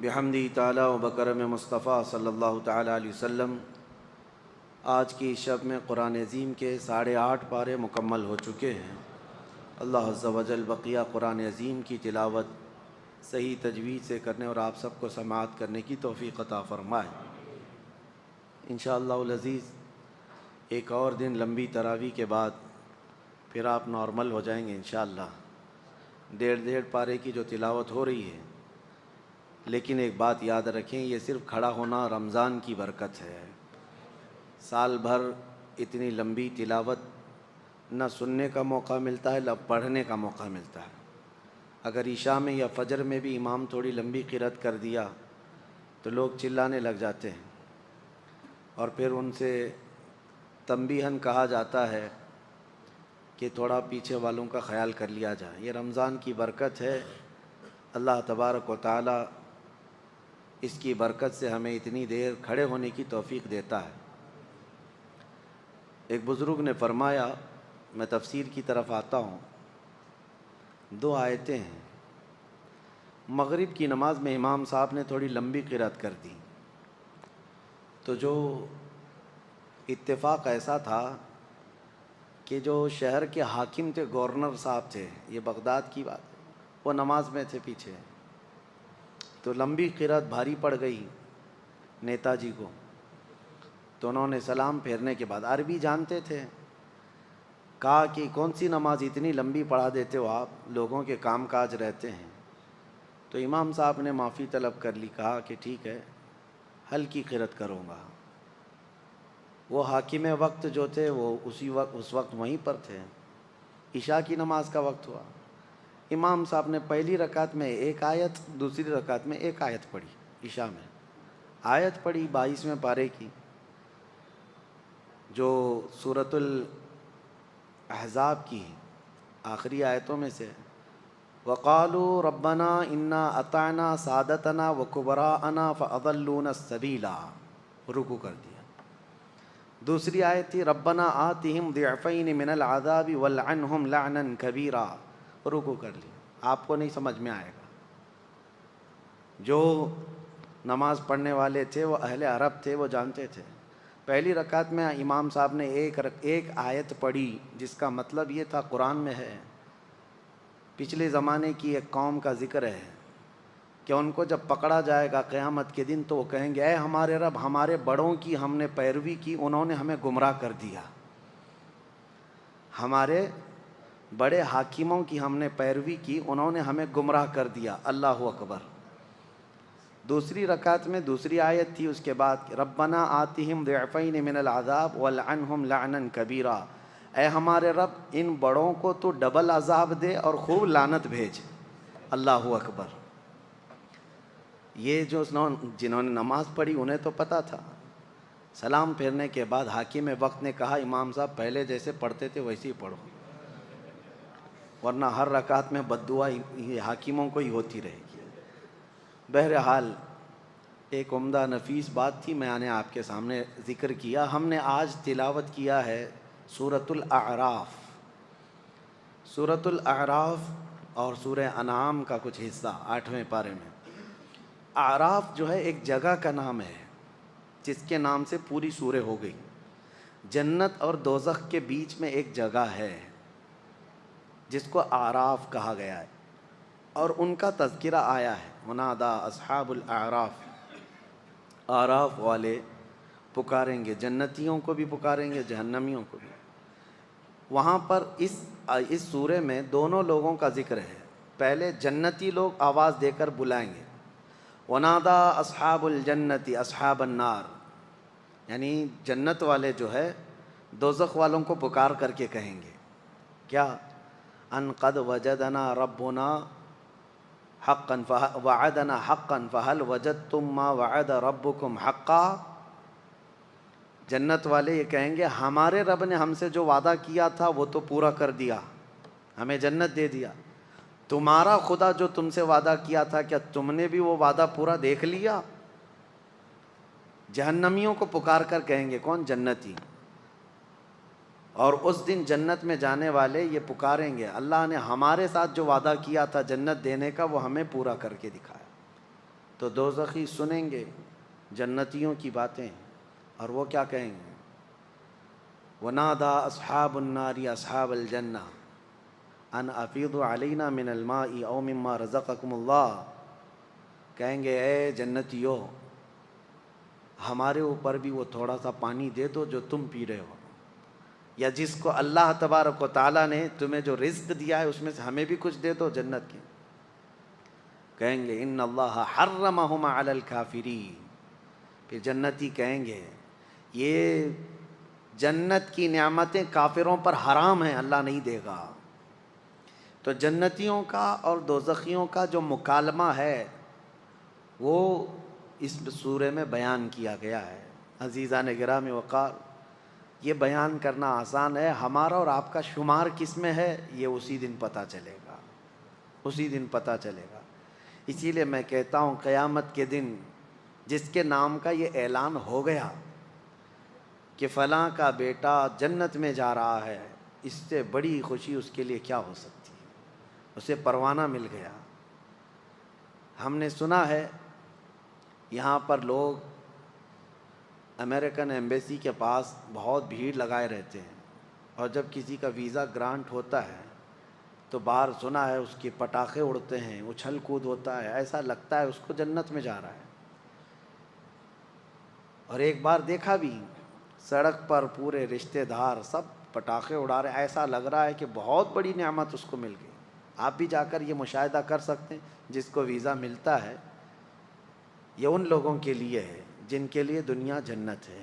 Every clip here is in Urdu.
بحمدی تعالی و بکرم مصطفیٰ صلی اللہ تعالی علیہ وسلم، آج کی شب میں قرآن عظیم کے 8.5 پارے مکمل ہو چکے ہیں۔ اللہ عز و جل بقیہ قرآن عظیم کی تلاوت صحیح تجوید سے کرنے اور آپ سب کو سماعت کرنے کی توفیق عطا فرمائے۔ انشاءاللہ العزیز ایک اور دن لمبی تراویح کے بعد پھر آپ نارمل ہو جائیں گے انشاءاللہ۔ 1.5 پارے کی جو تلاوت ہو رہی ہے، لیکن ایک بات یاد رکھیں، یہ صرف کھڑا ہونا رمضان کی برکت ہے۔ سال بھر اتنی لمبی تلاوت نہ سننے کا موقع ملتا ہے نہ پڑھنے کا موقع ملتا ہے۔ اگر عشاء میں یا فجر میں بھی امام تھوڑی لمبی قرأت کر دیا تو لوگ چلانے لگ جاتے ہیں، اور پھر ان سے تنبیہاً کہا جاتا ہے کہ تھوڑا پیچھے والوں کا خیال کر لیا جائے۔ یہ رمضان کی برکت ہے، اللہ تبارک و تعالی اس کی برکت سے ہمیں اتنی دیر کھڑے ہونے کی توفیق دیتا ہے۔ ایک بزرگ نے فرمایا، میں تفسیر کی طرف آتا ہوں، 2 آیتیں ہیں۔ مغرب کی نماز میں امام صاحب نے تھوڑی لمبی قرأت کر دی، تو جو اتفاق ایسا تھا کہ جو شہر کے حاکم تھے، گورنر صاحب تھے، یہ بغداد کی بات، وہ نماز میں تھے پیچھے، تو لمبی قرأت بھاری پڑ گئی نیتا جی کو، تو انہوں نے سلام پھیرنے کے بعد، عربی جانتے تھے، کہا کہ کون سی نماز اتنی لمبی پڑھا دیتے ہو آپ، لوگوں کے کام کاج رہتے ہیں۔ تو امام صاحب نے معافی طلب کر لی، کہا کہ ٹھیک ہے ہلکی قرأت کروں گا۔ وہ حاکم وقت جو تھے وہ اس وقت وہیں پر تھے، عشاء کی نماز کا وقت ہوا، امام صاحب نے پہلی رکعت میں 1 آیت، دوسری رکعت میں 1 آیت پڑھی، عشاء میں آیت پڑھی 22ویں پارے کی، جو سورۃ الاحزاب کی آخری آیتوں میں سے، وَقَالُوا رَبَّنَا إِنَّا أَطَعْنَا سَادَتَنَا وَكُبَرَاءَنَا فَأَضَلُّونَا السَّبِيلَ، رکوع کر دیا۔ دوسری آیت تھی رَبَّنَا آتِهِمْ ضِعْفَيْنِ مِنَ الْعَذَابِ وَالْعَنْهُمْ لَعْنًا كَبِيرًا، رکوع کر لیا۔ آپ کو نہیں سمجھ میں آئے گا، جو نماز پڑھنے والے تھے وہ اہل عرب تھے، وہ جانتے تھے۔ پہلی رکعت میں امام صاحب نے ایک آیت پڑھی، جس کا مطلب یہ تھا، قرآن میں ہے، پچھلے زمانے کی ایک قوم کا ذکر ہے کہ ان کو جب پکڑا جائے گا قیامت کے دن تو وہ کہیں گے، اے ہمارے رب، ہمارے بڑوں کی ہم نے پیروی کی، انہوں نے ہمیں گمراہ کر دیا، ہمارے بڑے حاکموں کی ہم نے پیروی کی، انہوں نے ہمیں گمراہ کر دیا۔ اللہ اکبر۔ دوسری رکعت میں دوسری آیت تھی اس کے بعد، ربنا آتِہم ضِعْفَيْنِ مِنَ الْعَذَابِ وَالْعَنْهُمْ لَعْنًا كَبِيرًا، اے ہمارے رب ان بڑوں کو تو ڈبل عذاب دے اور خوب لعنت بھیج۔ اللہ اکبر۔ یہ جو جنہوں نے نماز پڑھی انہیں تو پتہ تھا۔ سلام پھیرنے کے بعد حاکم وقت نے کہا، امام صاحب پہلے جیسے پڑھتے تھے ویسے ہی پڑھو، ورنہ ہر رکعت میں بد دعا حاکموں کو ہی ہوتی رہے گی۔ بہرحال ایک عمدہ نفیس بات تھی، میں نے آپ کے سامنے ذکر کیا۔ ہم نے آج تلاوت کیا ہے سورۃ الاعراف، سورۃ الاعراف اور سورہ انعام کا کچھ حصہ 8ویں پارے میں۔ اعراف جو ہے ایک جگہ کا نام ہے، جس کے نام سے پوری سورہ ہو گئی۔ جنت اور دوزخ کے بیچ میں ایک جگہ ہے جس کو اعراف کہا گیا ہے، اور ان کا تذکرہ آیا ہے، منادا اصحاب الاعراف، اعراف والے پکاریں گے، جنتیوں کو بھی پکاریں گے، جہنمیوں کو بھی۔ وہاں پر اس سورے میں دونوں لوگوں کا ذکر ہے۔ پہلے جنتی لوگ آواز دے کر بلائیں گے، ونادا اصحاب الجنت اصحاب النار، یعنی جنت والے جو ہے دوزخ والوں کو پکار کر کے کہیں گے کیا، ان قد وجدنا ربنا حقا وعدنا حقا فهل وجدتم ما وعد ربكم حقا۔ جنت والے یہ کہیں گے، ہمارے رب نے ہم سے جو وعدہ کیا تھا وہ تو پورا کر دیا، ہمیں جنت دے دیا، تمہارا خدا جو تم سے وعدہ کیا تھا کیا تم نے بھی وہ وعدہ پورا دیکھ لیا؟ جہنمیوں کو پکار کر کہیں گے، کون؟ جنتی۔ اور اس دن جنت میں جانے والے یہ پکاریں گے، اللہ نے ہمارے ساتھ جو وعدہ کیا تھا جنت دینے کا وہ ہمیں پورا کر کے دکھایا۔ تو دوزخی سنیں گے جنتیوں کی باتیں اور وہ کیا کہیں گے؟ وَنَادَى أَصْحَابُ النَّارِ أَصْحَابَ الْجَنَّةِ أَنْ أَفِيضُوا عَلَيْنَا مِنَ الْمَاءِ أَوْ مِمَّا رَزَقَكُمُ اللَّهُ، کہیں گے اے جنتیو ہمارے اوپر بھی وہ تھوڑا سا پانی دے دو جو تم پی رہے ہو، یا جس کو اللہ تبارک و تعالیٰ نے تمہیں جو رزق دیا ہے اس میں سے ہمیں بھی کچھ دے دو جنت کے۔ کہیں گے ان اللہ حرمہما علی الکافرین، پھر جنتی کہیں گے یہ جنت کی نعمتیں کافروں پر حرام ہیں، اللہ نہیں دے گا۔ تو جنتیوں کا اور دوزخیوں کا جو مکالمہ ہے وہ اس سورہ میں بیان کیا گیا ہے۔ عزیزان گرامی وقار، یہ بیان کرنا آسان ہے، ہمارا اور آپ کا شمار کس میں ہے یہ اسی دن پتہ چلے گا، اسی دن پتہ چلے گا۔ اسی لیے میں کہتا ہوں قیامت کے دن جس کے نام کا یہ اعلان ہو گیا کہ فلاں کا بیٹا جنت میں جا رہا ہے، اس سے بڑی خوشی اس کے لیے کیا ہو سکتی ہے، اسے پروانہ مل گیا۔ ہم نے سنا ہے یہاں پر لوگ امریکن ایمبیسی کے پاس بہت بھیڑ لگائے رہتے ہیں، اور جب کسی کا ویزا گرانٹ ہوتا ہے تو باہر سنا ہے اس کے پٹاخے اڑتے ہیں، اچھل کود ہوتا ہے، ایسا لگتا ہے اس کو جنت میں جا رہا ہے۔ اور ایک بار دیکھا بھی سڑک پر پورے رشتہ دار سب پٹاخے اڑا رہے ہیں، ایسا لگ رہا ہے کہ بہت بڑی نعمت اس کو مل گئی۔ آپ بھی جا کر یہ مشاہدہ کر سکتے ہیں، جس کو ویزا ملتا ہے یہ ان لوگوں کے لیے ہے جن کے لیے دنیا جنت ہے۔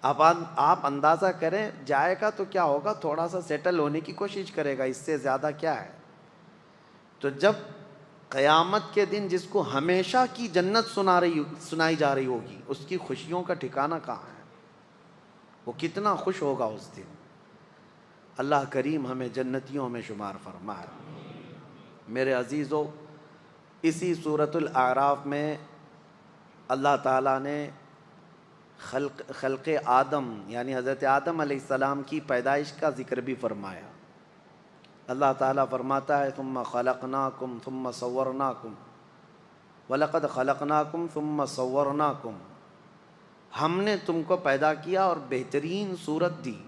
اب آپ اندازہ کریں جائے گا تو کیا ہوگا، تھوڑا سا سیٹل ہونے کی کوشش کرے گا، اس سے زیادہ کیا ہے۔ تو جب قیامت کے دن جس کو ہمیشہ کی جنت سنائی جا رہی ہوگی، اس کی خوشیوں کا ٹھکانہ کہاں ہے، وہ کتنا خوش ہوگا اس دن۔ اللہ کریم ہمیں جنتیوں میں شمار فرمائے۔ میرے عزیزو، اسی سورۃ الاعراف میں اللہ تعالیٰ نے خلق آدم یعنی حضرت آدم علیہ السلام کی پیدائش کا ذکر بھی فرمایا۔ اللہ تعالیٰ فرماتا ہے ثم خلقناکم ثم صورناکم وَلَقَدْ خَلَقْنَاكُمْ ثُمَّ صَوَّرْنَاكُمْ، ہم نے تم کو پیدا کیا اور بہترین صورت دی،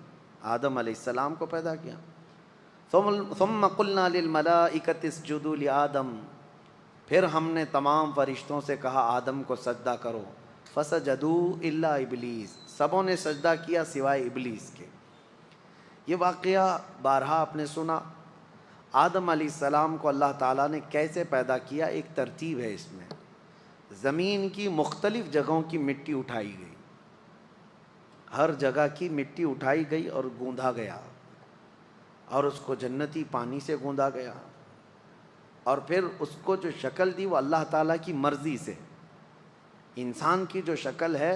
آدم علیہ السلام کو پیدا کیا۔ ثُمَّ قُلْنَا لِلْمَلَائِكَةِ اسْجُدُوا لِآدَمَ، پھر ہم نے تمام فرشتوں سے کہا آدم کو سجدہ کرو، فَسَجَدُوا إِلَّا إِبْلِيسَ، سبوں نے سجدہ کیا سوائے ابلیس کے۔ یہ واقعہ بارہا آپ نے سنا۔ آدم علیہ السلام کو اللہ تعالیٰ نے کیسے پیدا کیا، ایک ترتیب ہے اس میں۔ زمین کی مختلف جگہوں کی مٹی اٹھائی گئی، ہر جگہ کی مٹی اٹھائی گئی اور گوندھا گیا، اور اس کو جنتی پانی سے گوندا گیا، اور پھر اس کو جو شکل دی وہ اللہ تعالیٰ کی مرضی سے۔ انسان کی جو شکل ہے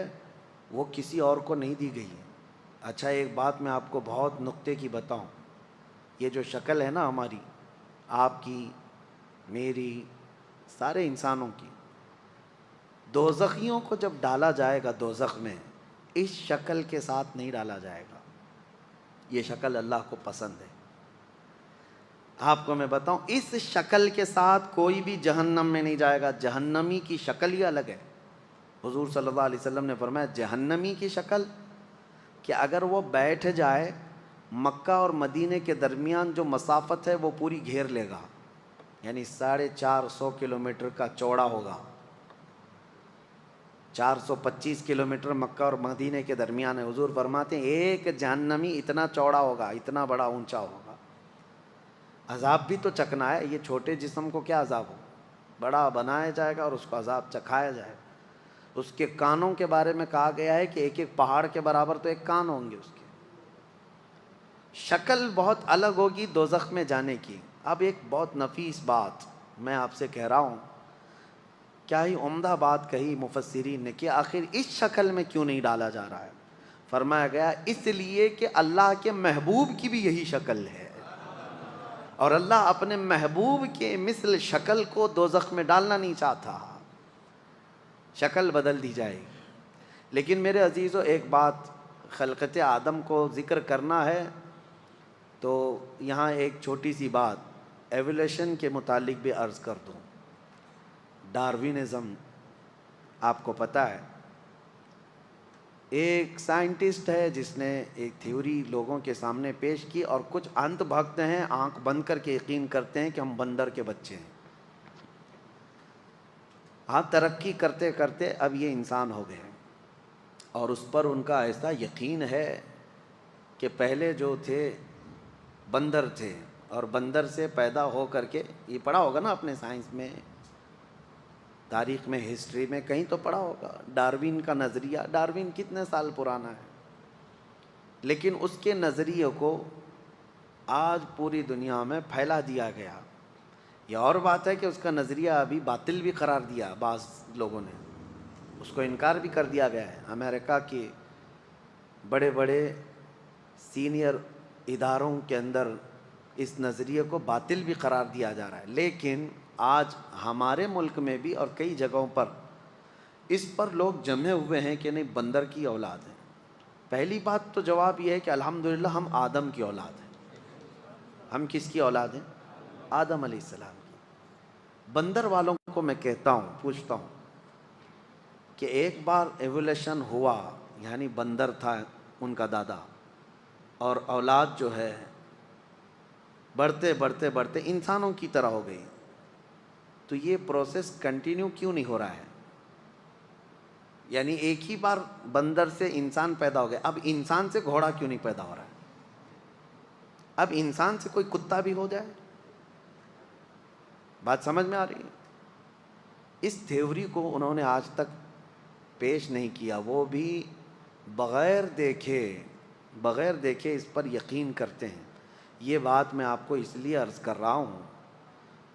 وہ کسی اور کو نہیں دی گئی ہے۔ اچھا ایک بات میں آپ کو بہت نقطے کی بتاؤں، یہ جو شکل ہے نا ہماری، آپ کی، میری، سارے انسانوں کی، دوزخیوں کو جب ڈالا جائے گا دوزخ میں اس شکل کے ساتھ نہیں ڈالا جائے گا، یہ شکل اللہ کو پسند ہے۔ آپ کو میں بتاؤں اس شکل کے ساتھ کوئی بھی جہنم میں نہیں جائے گا، جہنمی کی شکل ہی الگ ہے۔ حضور صلی اللہ علیہ وسلم نے فرمایا جہنمی کی شکل کہ اگر وہ بیٹھ جائے مکہ اور مدینے کے درمیان جو مسافت ہے وہ پوری گھیر لے گا، یعنی 450 کلومیٹر کا چوڑا ہوگا۔ 425 کلومیٹر مکہ اور مدینے کے درمیان ہے۔ حضور فرماتے ہیں ایک جہنمی اتنا چوڑا ہوگا، اتنا بڑا اونچا ہوگا۔ عذاب بھی تو چکنا ہے، یہ چھوٹے جسم کو کیا عذاب ہو، بڑا بنایا جائے گا اور اس کو عذاب چکھایا جائے گا۔ اس کے کانوں کے بارے میں کہا گیا ہے کہ ایک ایک پہاڑ کے برابر تو ایک کان ہوں گے اس کے۔ شکل بہت الگ ہوگی دوزخ میں جانے کی۔ اب ایک بہت نفیس بات میں آپ سے کہہ رہا ہوں، کیا ہی عمدہ بات کہی مفسرین نے کہ آخر اس شکل میں کیوں نہیں ڈالا جا رہا ہے۔ فرمایا گیا اس لیے کہ اللہ کے محبوب کی بھی یہی شکل ہے، اور اللہ اپنے محبوب کے مثل شکل کو دوزخ میں ڈالنا نہیں چاہتا، شکل بدل دی جائے گی۔ لیکن میرے عزیزو ایک بات خلقت آدم کو ذکر کرنا ہے تو یہاں ایک چھوٹی سی بات ایولیوشن کے متعلق بھی عرض کر دوں۔ ڈاروینزم آپ کو پتہ ہے، ایک سائنٹسٹ ہے جس نے ایک تھیوری لوگوں کے سامنے پیش کی، اور کچھ انت بھگت ہیں آنکھ بند کر کے یقین کرتے ہیں کہ ہم بندر کے بچے ہیں۔ ہاں، ترقی کرتے کرتے اب یہ انسان ہو گئے، اور اس پر ان کا ایسا یقین ہے کہ پہلے جو تھے بندر تھے، اور بندر سے پیدا ہو کر کے، یہ پڑھا ہوگا نا اپنے سائنس میں، تاریخ میں، ہسٹری میں کہیں تو پڑھا ہوگا، ڈاروین کا نظریہ۔ ڈاروین کتنے سال پرانا ہے، لیکن اس کے نظریے کو آج پوری دنیا میں پھیلا دیا گیا۔ یہ اور بات ہے کہ اس کا نظریہ ابھی باطل بھی قرار دیا بعض لوگوں نے، اس کو انکار بھی کر دیا گیا ہے۔ امریکہ کے بڑے بڑے سینئر اداروں کے اندر اس نظریے کو باطل بھی قرار دیا جا رہا ہے، لیکن آج ہمارے ملک میں بھی اور کئی جگہوں پر اس پر لوگ جمے ہوئے ہیں کہ نہیں، بندر کی اولاد ہے۔ پہلی بات تو جواب یہ ہے کہ الحمدللہ ہم آدم کی اولاد ہیں۔ ہم کس کی اولاد ہیں؟ آدم علیہ السلام کی۔ بندر والوں کو میں کہتا ہوں، پوچھتا ہوں کہ ایک بار ایولیشن ہوا، یعنی بندر تھا ان کا دادا، اور اولاد جو ہے بڑھتے بڑھتے بڑھتے انسانوں کی طرح ہو گئی، تو یہ پروسیس کنٹینیو کیوں نہیں ہو رہا ہے؟ یعنی ایک ہی بار بندر سے انسان پیدا ہو گیا، اب انسان سے گھوڑا کیوں نہیں پیدا ہو رہا ہے؟ اب انسان سے کوئی کتا بھی ہو جائے؟ بات سمجھ میں آ رہی ہے؟ اس تھیوری کو انہوں نے آج تک پیش نہیں کیا، وہ بھی بغیر دیکھے اس پر یقین کرتے ہیں۔ یہ بات میں آپ کو اس لیے عرض کر رہا ہوں،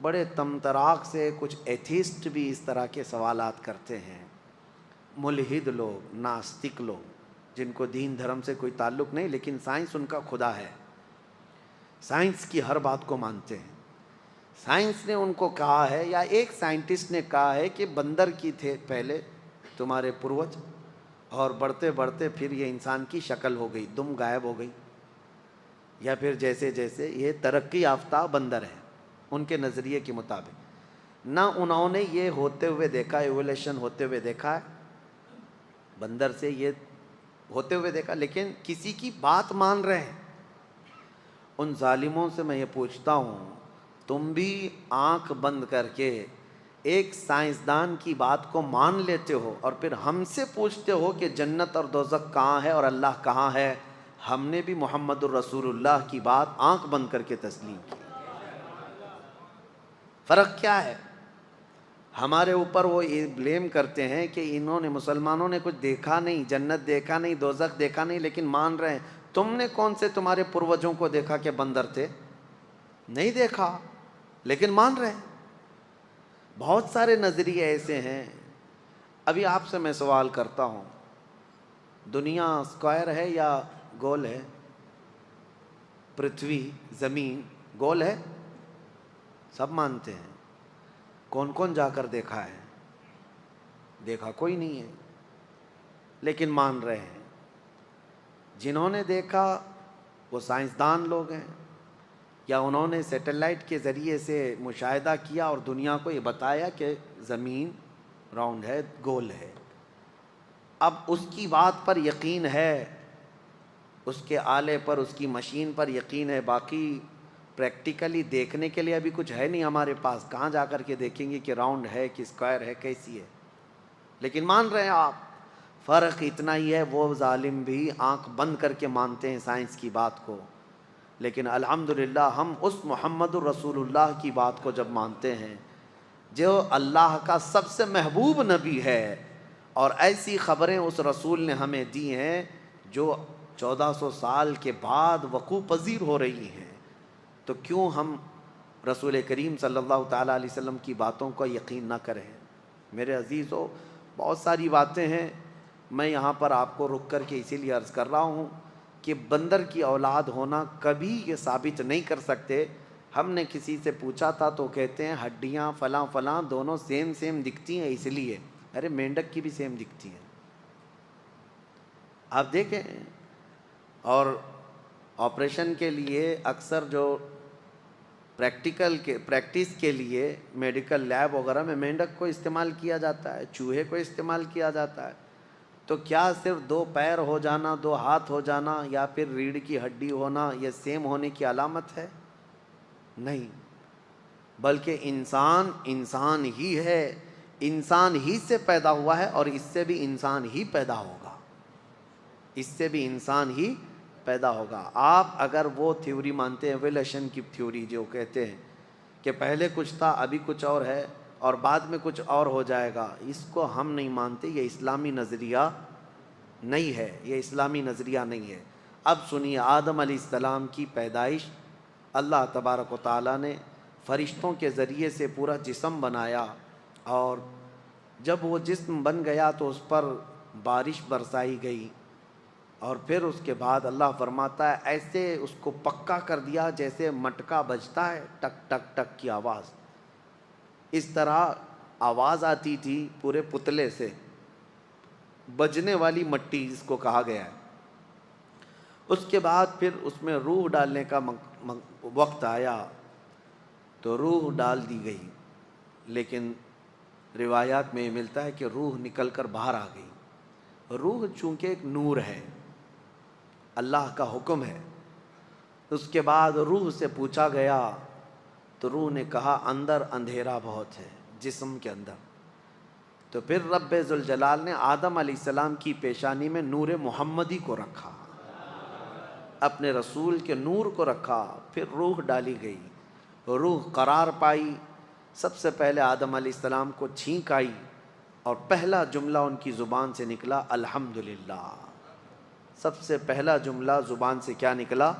بڑے تمطراق سے کچھ ایتھیسٹ بھی اس طرح کے سوالات کرتے ہیں، ملحد لوگ، ناستک لوگ، جن کو دین دھرم سے کوئی تعلق نہیں، لیکن سائنس ان کا خدا ہے، سائنس کی ہر بات کو مانتے ہیں۔ سائنس نے ان کو کہا ہے، یا ایک سائنٹسٹ نے کہا ہے کہ بندر کی تھے پہلے تمہارے پروج، اور بڑھتے بڑھتے پھر یہ انسان کی شکل ہو گئی، دم غائب ہو گئی، یا پھر جیسے جیسے یہ ترقی یافتہ بندر ہے ان کے نظریے کے مطابق۔ نہ انہوں نے یہ ہوتے ہوئے دیکھا، ایولیشن ہوتے ہوئے دیکھا ہے، بندر سے یہ ہوتے ہوئے دیکھا، لیکن کسی کی بات مان رہے ہیں۔ ان ظالموں سے میں یہ پوچھتا ہوں، تم بھی آنکھ بند کر کے ایک سائنسدان کی بات کو مان لیتے ہو، اور پھر ہم سے پوچھتے ہو کہ جنت اور دوزخ کہاں ہے اور اللہ کہاں ہے؟ ہم نے بھی محمد الرسول اللہ کی بات آنکھ بند کر کے تسلیم کی۔ فرق کیا ہے؟ ہمارے اوپر وہ یہ بلیم کرتے ہیں کہ انہوں نے، مسلمانوں نے کچھ دیکھا نہیں، جنت دیکھا نہیں، دوزخ دیکھا نہیں، لیکن مان رہے ہیں۔ تم نے کون سے تمہارے پروجوں کو دیکھا کہ بندر تھے؟ نہیں دیکھا، لیکن مان رہے ہیں۔ بہت سارے نظریے ایسے ہیں۔ ابھی آپ سے میں سوال کرتا ہوں، دنیا اسکوائر ہے یا گول ہے؟ پرتھوی، زمین گول ہے؟ سب مانتے ہیں۔ کون کون جا کر دیکھا ہے؟ دیکھا کوئی نہیں ہے، لیکن مان رہے ہیں۔ جنہوں نے دیکھا وہ سائنسدان لوگ ہیں، یا انہوں نے سیٹلائٹ کے ذریعے سے مشاہدہ کیا اور دنیا کو یہ بتایا کہ زمین راؤنڈ ہے، گول ہے۔ اب اس کی بات پر یقین ہے، اس کے آلے پر، اس کی مشین پر یقین ہے، باقی پریکٹیکلی دیکھنے کے لیے ابھی کچھ ہے نہیں ہمارے پاس، کہاں جا کر کے دیکھیں گے کہ راؤنڈ ہے کہ اسکوائر ہے، کیسی ہے، لیکن مان رہے ہیں آپ۔ فرق اتنا ہی ہے، وہ ظالم بھی آنکھ بند کر کے مانتے ہیں سائنس کی بات کو، لیکن الحمدللہ ہم اس محمد الرسول اللہ کی بات کو جب مانتے ہیں جو اللہ کا سب سے محبوب نبی ہے، اور ایسی خبریں اس رسول نے ہمیں دی ہیں جو 1400 سال کے بعد وقوع پذیر ہو رہی ہیں، تو کیوں ہم رسول کریم صلی اللہ تعالیٰ علیہ وسلم کی باتوں کو یقین نہ کریں؟ میرے عزیزو، بہت ساری باتیں ہیں، میں یہاں پر آپ کو رک کر کے اسی لیے عرض کر رہا ہوں کہ بندر کی اولاد ہونا کبھی یہ ثابت نہیں کر سکتے۔ ہم نے کسی سے پوچھا تھا تو کہتے ہیں ہڈیاں فلاں فلاں دونوں سیم سیم دکھتی ہیں اس لیے۔ ارے مینڈک کی بھی سیم دکھتی ہیں، آپ دیکھیں۔ اور آپریشن کے لیے اکثر جو پریکٹس کے لیے میڈیکل لیب وغیرہ میں مینڈک کو استعمال کیا جاتا ہے، چوہے کو استعمال کیا جاتا ہے، تو کیا صرف 2 پیر ہو جانا، 2 ہاتھ ہو جانا یا پھر ریڑھ کی ہڈی ہونا یہ سیم ہونے کی علامت ہے؟ نہیں، بلکہ انسان ہی ہے، انسان ہی سے پیدا ہوا ہے اور اس سے بھی انسان ہی پیدا ہوگا، اس سے بھی انسان ہی پیدا ہوگا۔ آپ اگر وہ تھیوری مانتے ہیں، ایوولوشن کی تھیوری جو کہتے ہیں کہ پہلے کچھ تھا ابھی کچھ اور ہے اور بعد میں کچھ اور ہو جائے گا، اس کو ہم نہیں مانتے، یہ اسلامی نظریہ نہیں ہے، یہ اسلامی نظریہ نہیں ہے۔ اب سنیے، آدم علیہ السلام کی پیدائش اللہ تبارک و تعالیٰ نے فرشتوں کے ذریعے سے پورا جسم بنایا، اور جب وہ جسم بن گیا تو اس پر بارش برسائی گئی، اور پھر اس کے بعد اللہ فرماتا ہے ایسے اس کو پکا کر دیا جیسے مٹکا بجتا ہے، ٹک ٹک ٹک کی آواز، اس طرح آواز آتی تھی پورے پتلے سے، بجنے والی مٹی جس کو کہا گیا ہے۔ اس کے بعد پھر اس میں روح ڈالنے کا وقت آیا تو روح ڈال دی گئی، لیکن روایات میں یہ ملتا ہے کہ روح نکل کر باہر آ گئی۔ روح چونکہ ایک نور ہے، اللہ کا حکم ہے۔ اس کے بعد روح سے پوچھا گیا تو روح نے کہا اندر اندھیرا بہت ہے جسم کے اندر، تو پھر رب ذوالجلال نے آدم علیہ السلام کی پیشانی میں نور محمدی کو رکھا، اپنے رسول کے نور کو رکھا، پھر روح ڈالی گئی، روح قرار پائی۔ سب سے پہلے آدم علیہ السلام کو چھینک آئی اور پہلا جملہ ان کی زبان سے نکلا الحمدللہ۔ سب سے پہلا جملہ زبان سے کیا نکلا؟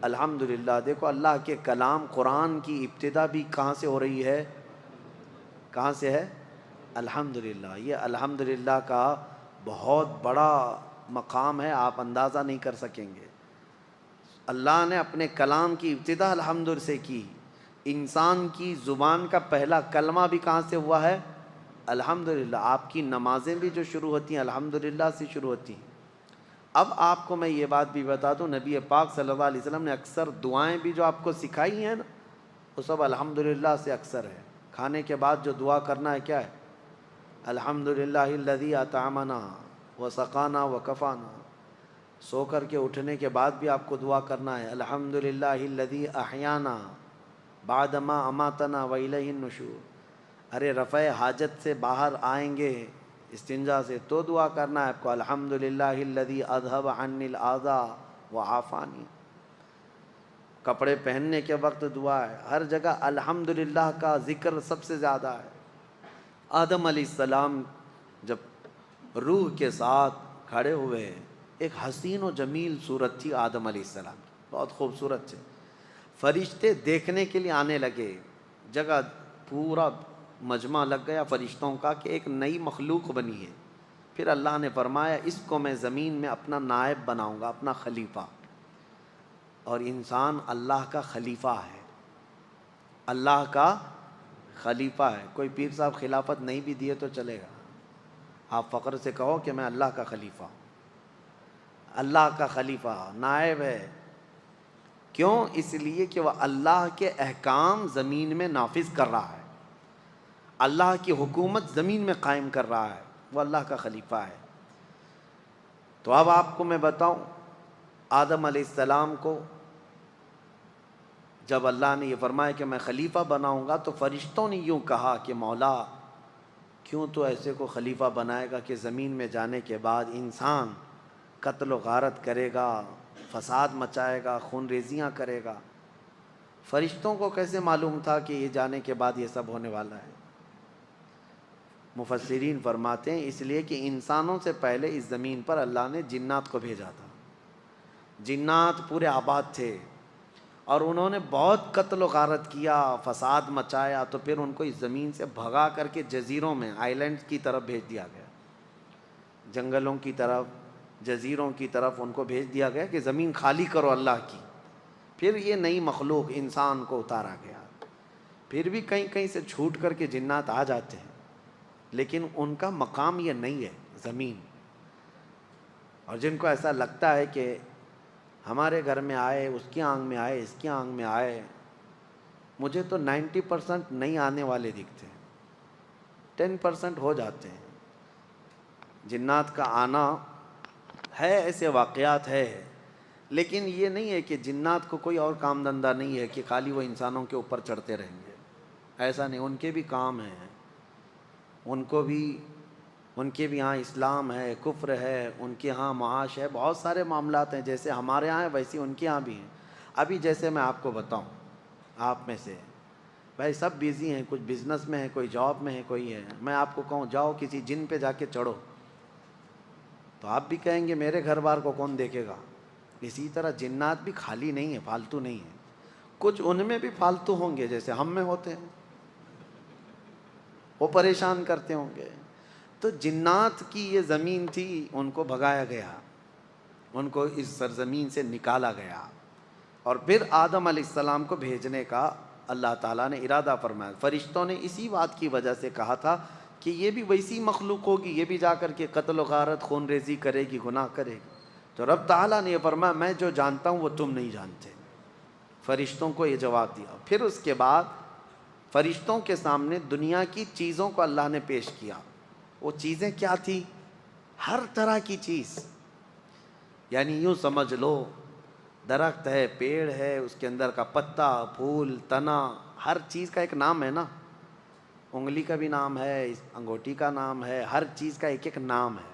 الحمدللہ۔ دیکھو اللہ کے کلام قرآن کی ابتدا بھی کہاں سے ہو رہی ہے؟ کہاں سے ہے؟ الحمدللہ۔ یہ الحمدللہ کا بہت بڑا مقام ہے، آپ اندازہ نہیں کر سکیں گے۔ اللہ نے اپنے کلام کی ابتدا الحمد سے کی۔ انسان کی زبان کا پہلا کلمہ بھی کہاں سے ہوا ہے؟ الحمدللہ۔ آپ کی نمازیں بھی جو شروع ہوتی ہیں الحمدللہ سے شروع ہوتی ہیں۔ اب آپ کو میں یہ بات بھی بتا دوں، نبی پاک صلی اللہ علیہ وسلم نے اکثر دعائیں بھی جو آپ کو سکھائی ہیں نا، وہ سب الحمدللہ سے اکثر ہے۔ کھانے کے بعد جو دعا کرنا ہے کیا ہے؟ الحمدللہ الذی اطعمنا وسقانا وکفانا۔ سو کر کے اٹھنے کے بعد بھی آپ کو دعا کرنا ہے الحمدللہ الذی احیانا بعدما اماتنا والیہ النشور۔ ارے رفع حاجت سے باہر آئیں گے استنجا سے تو دعا کرنا ہے آپ کو الحمدللہ الذی اذھب عنی الاذی وعافانی۔ کپڑے پہننے کے وقت دعا ہے، ہر جگہ الحمدللہ کا ذکر سب سے زیادہ ہے۔ آدم علیہ السلام جب روح کے ساتھ کھڑے ہوئے، ایک حسین و جمیل صورت تھی آدم علیہ السلام کی، بہت خوبصورت تھے۔ فرشتے دیکھنے کے لیے آنے لگے، جگہ پورا مجمع لگ گیا فرشتوں کا کہ ایک نئی مخلوق بنی ہے۔ پھر اللہ نے فرمایا اس کو میں زمین میں اپنا نائب بناؤں گا، اپنا خلیفہ۔ اور انسان اللہ کا خلیفہ ہے، اللہ کا خلیفہ ہے۔ کوئی پیر صاحب خلافت نہیں بھی دیے تو چلے گا، آپ فخر سے کہو کہ میں اللہ کا خلیفہ ہوں۔ اللہ کا خلیفہ نائب ہے، کیوں؟ اس لیے کہ وہ اللہ کے احکام زمین میں نافذ کر رہا ہے، اللہ کی حکومت زمین میں قائم کر رہا ہے، وہ اللہ کا خلیفہ ہے۔ تو اب آپ کو میں بتاؤں، آدم علیہ السلام کو جب اللہ نے یہ فرمایا کہ میں خلیفہ بناؤں گا تو فرشتوں نے یوں کہا کہ مولا کیوں تو ایسے کو خلیفہ بنائے گا کہ زمین میں جانے کے بعد انسان قتل و غارت کرے گا، فساد مچائے گا، خون ریزیاں کرے گا۔ فرشتوں کو کیسے معلوم تھا کہ یہ جانے کے بعد یہ سب ہونے والا ہے؟ مفسرین فرماتے ہیں اس لیے کہ انسانوں سے پہلے اس زمین پر اللہ نے جنات کو بھیجا تھا۔ جنات پورے آباد تھے اور انہوں نے بہت قتل و غارت کیا، فساد مچایا، تو پھر ان کو اس زمین سے بھگا کر کے جزیروں میں، آئی لینڈ کی طرف بھیج دیا گیا، جنگلوں کی طرف، جزیروں کی طرف ان کو بھیج دیا گیا کہ زمین خالی کرو اللہ کی۔ پھر یہ نئی مخلوق انسان کو اتارا گیا۔ پھر بھی کہیں کہیں سے چھوٹ کر کے جنات آ جاتے ہیں، لیکن ان کا مقام یہ نہیں ہے زمین۔ اور جن کو ایسا لگتا ہے کہ ہمارے گھر میں آئے، اس کی آنگھ میں آئے، اس کی آنگھ میں آئے، مجھے تو 90% نہیں آنے والے دکھتے ہیں, 10% ہو جاتے ہیں. جنات کا آنا ہے, ایسے واقعات ہے, لیکن یہ نہیں ہے کہ جنات کو کوئی اور کام دھندہ نہیں ہے کہ خالی وہ انسانوں کے اوپر چڑھتے رہیں گے. ایسا نہیں, ان کے بھی کام ہیں, ان کے بھی ہاں اسلام ہے, کفر ہے, ان کے ہاں معاش ہے, بہت سارے معاملات ہیں. جیسے ہمارے ہاں ہیں ویسے ان کے ہاں بھی ہیں. ابھی جیسے میں آپ کو بتاؤں, آپ میں سے بھائی سب بیزی ہیں, کچھ بزنس میں ہے, کوئی جاب میں ہے, کوئی ہے. میں آپ کو کہوں جاؤ کسی جن پہ جا کے چڑھو, تو آپ بھی کہیں گے میرے گھر بار کو کون دیکھے گا. اسی طرح جنات بھی خالی نہیں ہے, فالتو نہیں ہے. کچھ ان میں بھی فالتو ہوں گے جیسے ہم میں ہوتے ہیں, وہ پریشان کرتے ہوں گے. تو جنات کی یہ زمین تھی, ان کو بھگایا گیا, ان کو اس سرزمین سے نکالا گیا, اور پھر آدم علیہ السلام کو بھیجنے کا اللہ تعالیٰ نے ارادہ فرمایا. فرشتوں نے اسی بات کی وجہ سے کہا تھا کہ یہ بھی ویسی مخلوق ہوگی, یہ بھی جا کر کے قتل و غارت, خون ریزی کرے گی, گناہ کرے گی. تو رب تعالیٰ نے یہ فرمایا میں جو جانتا ہوں وہ تم نہیں جانتے. فرشتوں کو یہ جواب دیا. پھر اس کے بعد فرشتوں کے سامنے دنیا کی چیزوں کو اللہ نے پیش کیا. وہ چیزیں کیا تھی؟ ہر طرح کی چیز, یعنی یوں سمجھ لو درخت ہے, پیڑ ہے, اس کے اندر کا پتا, پھول, تنا, ہر چیز کا ایک نام ہے نا. انگلی کا بھی نام ہے, انگوٹھی کا نام ہے, ہر چیز کا ایک ایک نام ہے.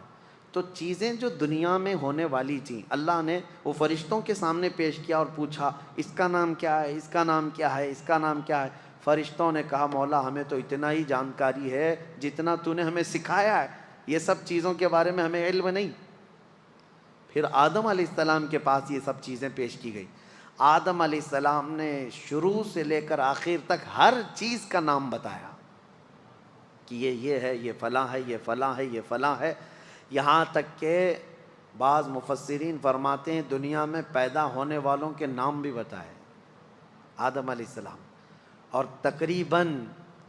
تو چیزیں جو دنیا میں ہونے والی تھیں اللہ نے وہ فرشتوں کے سامنے پیش کیا اور پوچھا اس کا نام کیا ہے, اس کا نام کیا ہے, اس کا نام کیا ہے. فرشتوں نے کہا مولا ہمیں تو اتنا ہی جانکاری ہے جتنا تو نے ہمیں سکھایا ہے, یہ سب چیزوں کے بارے میں ہمیں علم نہیں. پھر آدم علیہ السلام کے پاس یہ سب چیزیں پیش کی گئی. آدم علیہ السلام نے شروع سے لے کر آخر تک ہر چیز کا نام بتایا کہ یہ ہے, یہ فلاں ہے, یہ فلاں ہے, یہ فلاں ہے. یہاں تک کہ بعض مفسرین فرماتے ہیں دنیا میں پیدا ہونے والوں کے نام بھی بتائے آدم علیہ السلام. اور تقریباً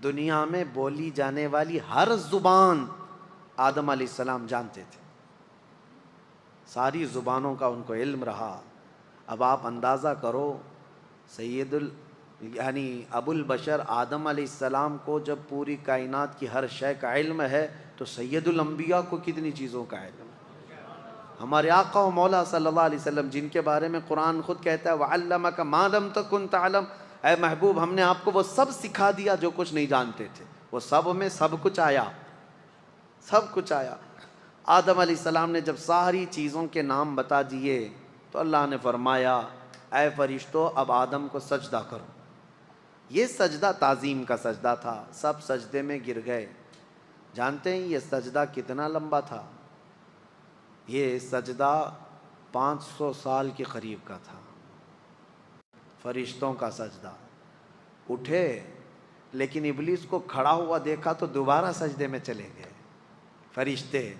دنیا میں بولی جانے والی ہر زبان آدم علیہ السلام جانتے تھے, ساری زبانوں کا ان کو علم رہا. اب آپ اندازہ کرو یعنی ابو البشر آدم علیہ السلام کو جب پوری کائنات کی ہر شے کا علم ہے تو سید الانبیاء کو کتنی چیزوں کا علم ہے. ہمارے آقا و مولا صلی اللہ علیہ وسلم جن کے بارے میں قرآن خود کہتا ہے وَعَلَّمَكَ مَا لَمْ تَكُنْ تَعْلَمْ, اے محبوب ہم نے آپ کو وہ سب سکھا دیا جو کچھ نہیں جانتے تھے. وہ سب میں سب کچھ آیا, سب کچھ آیا. آدم علیہ السلام نے جب ساری چیزوں کے نام بتا دیے تو اللہ نے فرمایا اے فرشتو اب آدم کو سجدہ کرو. یہ سجدہ تعظیم کا سجدہ تھا, سب سجدے میں گر گئے. جانتے ہیں یہ سجدہ کتنا لمبا تھا؟ یہ سجدہ 500 سال کے قریب کا تھا. فرشتوں کا سجدہ. اٹھے لیکن ابلیس کو کھڑا ہوا دیکھا تو دوبارہ سجدے میں چلے گئے. فرشتے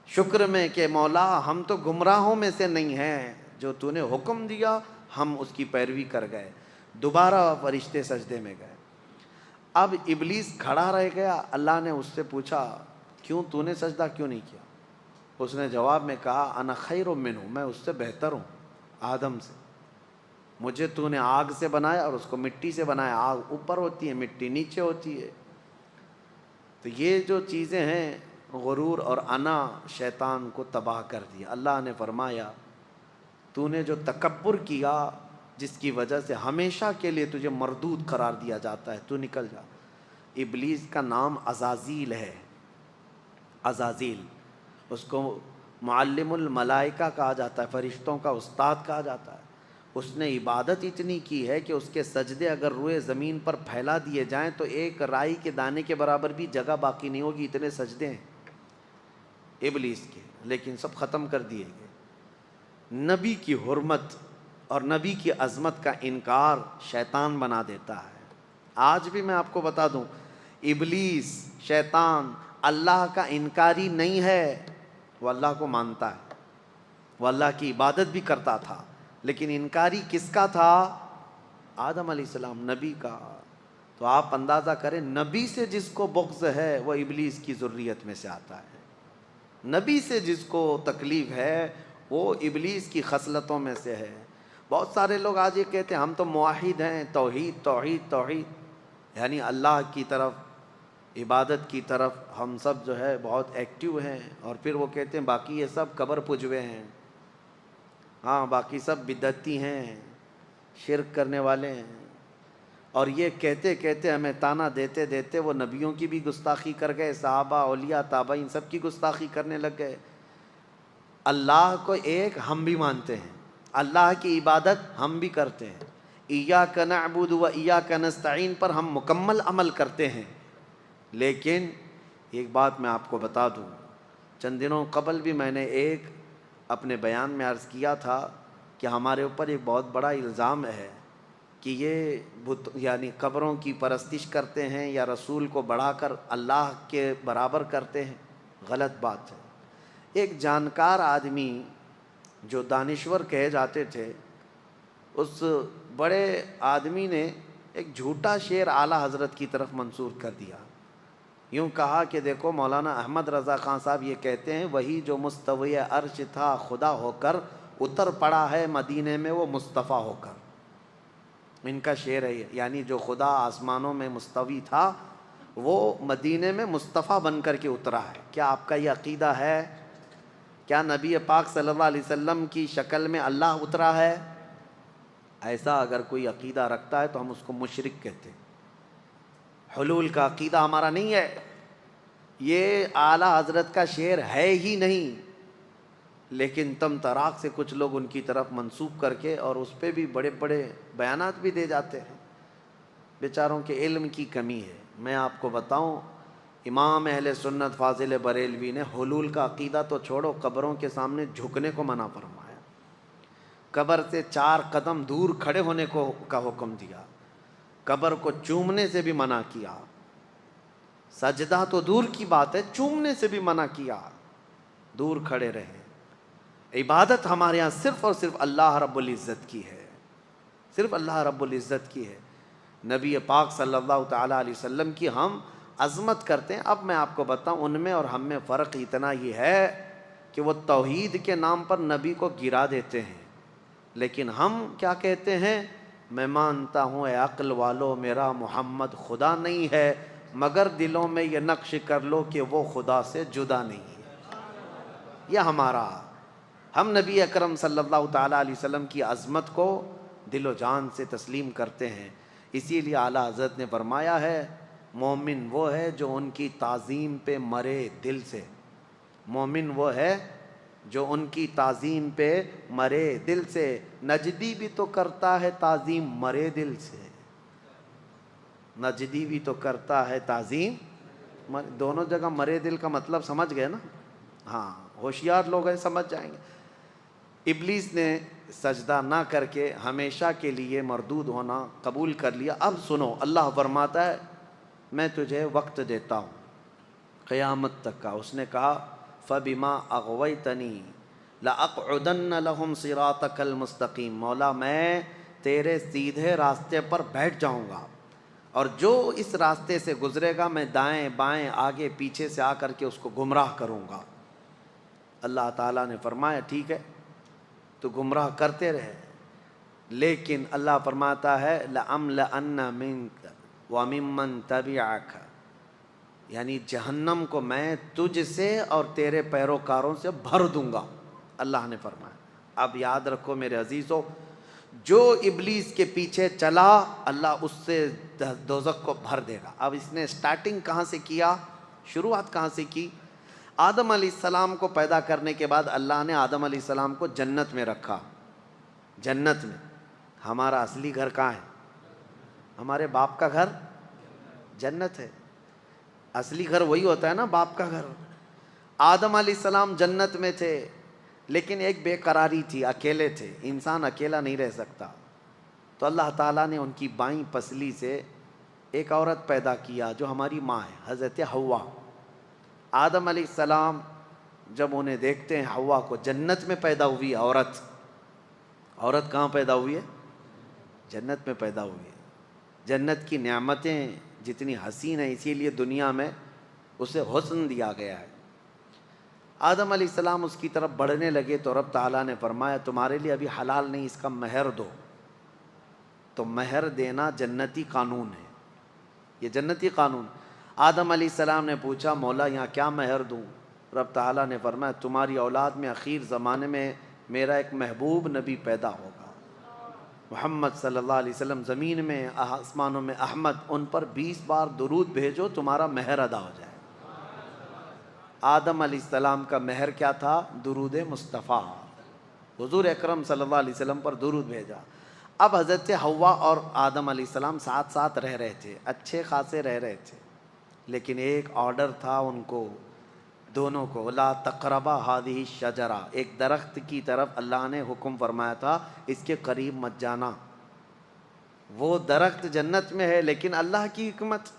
شکر میں کہ مولا ہم تو گمراہوں میں سے نہیں ہیں, جو تو نے حکم دیا ہم اس کی پیروی کر گئے. دوبارہ فرشتے سجدے میں گئے. اب ابلیس کھڑا رہ گیا. اللہ نے اس سے پوچھا کیوں تو نے سجدہ کیوں نہیں کیا؟ اس نے جواب میں کہا انا خیر منہ, میں اس سے بہتر ہوں آدم سے. مجھے تو نے آگ سے بنایا اور اس کو مٹی سے بنایا. آگ اوپر ہوتی ہے, مٹی نیچے ہوتی ہے. تو یہ جو چیزیں ہیں غرور اور انا شیطان کو تباہ کر دیا. اللہ نے فرمایا تو نے جو تکبر کیا جس کی وجہ سے ہمیشہ کے لیے تجھے مردود قرار دیا جاتا ہے, تو نکل جا. ابلیس کا نام عزازیل ہے. عزازیل اس کو معلم الملائکہ کہا جاتا ہے, فرشتوں کا استاد کہا جاتا ہے. اس نے عبادت اتنی کی ہے کہ اس کے سجدے اگر روئے زمین پر پھیلا دیے جائیں تو ایک رائی کے دانے کے برابر بھی جگہ باقی نہیں ہوگی, اتنے سجدے ہیں ابلیس کے. لیکن سب ختم کر دیے گئے. نبی کی حرمت اور نبی کی عظمت کا انکار شیطان بنا دیتا ہے. آج بھی میں آپ کو بتا دوں ابلیس شیطان اللہ کا انکاری نہیں ہے, وہ اللہ کو مانتا ہے, وہ اللہ کی عبادت بھی کرتا تھا, لیکن انکاری کس کا تھا؟ آدم علیہ السلام, نبی کا. تو آپ اندازہ کریں نبی سے جس کو بغض ہے وہ ابلیس کی ذریت میں سے آتا ہے. نبی سے جس کو تکلیف ہے وہ ابلیس کی خصلتوں میں سے ہے. بہت سارے لوگ آج یہ کہتے ہیں ہم تو موحد ہیں، توحید توحید توحید، یعنی اللہ کی طرف، عبادت کی طرف ہم سب جو ہے بہت ایکٹیو ہیں، اور پھر وہ کہتے ہیں باقی یہ سب قبر پجوے ہیں، ہاں باقی سب بدعتی ہیں، شرک کرنے والے ہیں۔ اور یہ کہتے کہتے ہمیں تانا دیتے دیتے وہ نبیوں کی بھی گستاخی کر گئے، صحابہ، اولیاء، تابعین سب کی گستاخی کرنے لگ گئے۔ اللہ کو ایک ہم بھی مانتے ہیں، اللہ کی عبادت ہم بھی کرتے ہیں، ایاک نعبد و ایاک نستعین پر ہم مکمل عمل کرتے ہیں۔ لیکن ایک بات میں آپ کو بتا دوں، چند دنوں قبل بھی میں نے ایک اپنے بیان میں عرض کیا تھا کہ ہمارے اوپر ایک بہت بڑا الزام ہے کہ یہ بت یعنی قبروں کی پرستش کرتے ہیں یا رسول کو بڑھا کر اللہ کے برابر کرتے ہیں، غلط بات ہے۔ ایک جانکار آدمی جو دانشور کہے جاتے تھے، اس بڑے آدمی نے ایک جھوٹا شعر اعلیٰ حضرت کی طرف منسوب کر دیا۔ یوں کہا کہ دیکھو مولانا احمد رضا خان صاحب یہ کہتے ہیں وہی جو مستوی عرش تھا خدا ہو کر، اتر پڑا ہے مدینے میں وہ مصطفیٰ ہو کر۔ ان کا شعر ہے، یعنی جو خدا آسمانوں میں مستوی تھا وہ مدینے میں مصطفیٰ بن کر کے اترا ہے۔ کیا آپ کا یہ عقیدہ ہے؟ کیا نبی پاک صلی اللہ علیہ وسلم کی شکل میں اللہ اترا ہے؟ ایسا اگر کوئی عقیدہ رکھتا ہے تو ہم اس کو مشرک کہتے ہیں۔ حلول کا عقیدہ ہمارا نہیں ہے، یہ اعلیٰ حضرت کا شعر ہے ہی نہیں، لیکن تم تراق سے کچھ لوگ ان کی طرف منسوب کر کے اور اس پہ بھی بڑے بڑے بیانات بھی دے جاتے ہیں۔ بیچاروں کے علم کی کمی ہے۔ میں آپ کو بتاؤں، امام اہل سنت فاضل بریلوی نے حلول کا عقیدہ تو چھوڑو، قبروں کے سامنے جھکنے کو منع فرمایا، قبر سے 4 قدم دور کھڑے ہونے کا حکم دیا، قبر کو چومنے سے بھی منع کیا، سجدہ تو دور کی بات ہے، چومنے سے بھی منع کیا، دور کھڑے رہے۔ عبادت ہمارے ہاں صرف اور صرف اللہ رب العزت کی ہے، صرف اللہ رب العزت کی ہے۔ نبی پاک صلی اللہ تعالیٰ علیہ وسلم کی ہم عظمت کرتے ہیں۔ اب میں آپ کو بتاؤں ان میں اور ہم میں فرق اتنا ہی ہے کہ وہ توحید کے نام پر نبی کو گرا دیتے ہیں، لیکن ہم کیا کہتے ہیں؟ میں مانتا ہوں اے عقل والو میرا محمد خدا نہیں ہے، مگر دلوں میں یہ نقش کر لو کہ وہ خدا سے جدا نہیں ہے۔ یہ ہمارا، ہم نبی اکرم صلی اللہ تعالیٰ علیہ وسلم کی عظمت کو دل و جان سے تسلیم کرتے ہیں۔ اسی لیے اعلیٰ حضرت نے فرمایا ہے مومن وہ ہے جو ان کی تعظیم پہ مرے دل سے، مومن وہ ہے جو ان کی تعظیم پہ مرے دل سے۔ نجدی بھی تو کرتا ہے تعظیم مرے دل سے، نجدی بھی تو کرتا ہے تعظیم، دونوں جگہ مرے دل کا مطلب سمجھ گئے نا؟ ہاں ہوشیار لوگ ہیں، سمجھ جائیں گے۔ ابلیس نے سجدہ نہ کر کے ہمیشہ کے لیے مردود ہونا قبول کر لیا۔ اب سنو، اللہ فرماتا ہے میں تجھے وقت دیتا ہوں قیامت تک کا۔ اس نے کہا فَبِمَا أَغْوَيْتَنِي لَأَقْعُدَنَّ لَهُمْ صِرَاطَكَ الْمُسْتَقِيمَ، مولا میں تیرے سیدھے راستے پر بیٹھ جاؤں گا، اور جو اس راستے سے گزرے گا میں دائیں بائیں آگے پیچھے سے آ کر کے اس کو گمراہ کروں گا۔ اللہ تعالیٰ نے فرمایا ٹھیک ہے تو گمراہ کرتے رہے، لیکن اللہ فرماتا ہے لَأَمْلَأَنَّ مِنْكَ وَمِمَّنْ تَبِعَكَ، یعنی جہنم کو میں تجھ سے اور تیرے پیروکاروں سے بھر دوں گا، اللہ نے فرمایا۔ اب یاد رکھو میرے عزیزو، جو ابلیس کے پیچھے چلا اللہ اس سے دوزخ کو بھر دے گا۔ اب اس نے سٹارٹنگ کہاں سے کیا؟ شروعات کہاں سے کی؟ آدم علیہ السلام کو پیدا کرنے کے بعد اللہ نے آدم علیہ السلام کو جنت میں رکھا۔ جنت میں ہمارا اصلی گھر کہاں ہے؟ ہمارے باپ کا گھر جنت ہے، اصلی گھر وہی ہوتا ہے نا، باپ کا گھر۔ آدم علیہ السلام جنت میں تھے، لیکن ایک بے قراری تھی، اکیلے تھے، انسان اکیلا نہیں رہ سکتا، تو اللہ تعالیٰ نے ان کی بائیں پسلی سے ایک عورت پیدا کیا جو ہماری ماں ہے، حضرت حوا۔ آدم علیہ السلام جب انہیں دیکھتے ہیں حوا کو، جنت میں پیدا ہوئی عورت، عورت کہاں پیدا ہوئی ہے؟ جنت میں پیدا ہوئی ہے۔ جنت کی نعمتیں جتنی حسین ہیں، اسی لیے دنیا میں اسے حسن دیا گیا ہے۔ آدم علیہ السلام اس کی طرف بڑھنے لگے تو رب تعالیٰ نے فرمایا تمہارے لیے ابھی حلال نہیں، اس کا مہر دو۔ تو مہر دینا جنتی قانون ہے، یہ جنتی قانون۔ آدم علیہ السلام نے پوچھا مولا یہاں کیا مہر دوں؟ رب تعالیٰ نے فرمایا تمہاری اولاد میں اخیر زمانے میں میرا ایک محبوب نبی پیدا ہوگا، محمد صلی اللہ علیہ وسلم، زمین میں آسمانوں میں احمد، ان پر 20 بار درود بھیجو تمہارا مہر ادا ہو جائے۔ آدم علیہ السلام کا مہر کیا تھا؟ درود مصطفیٰ، حضور اکرم صلی اللہ علیہ وسلم پر درود بھیجا۔ اب حضرت حوا اور آدم علیہ السلام ساتھ ساتھ رہ رہے تھے، اچھے خاصے رہ رہے تھے، لیکن ایک آرڈر تھا ان کو دونوں کو، لا تقربا ہذہ الشجرہ، ایک درخت کی طرف اللہ نے حکم فرمایا تھا اس کے قریب مت جانا۔ وہ درخت جنت میں ہے لیکن اللہ کی حکمت،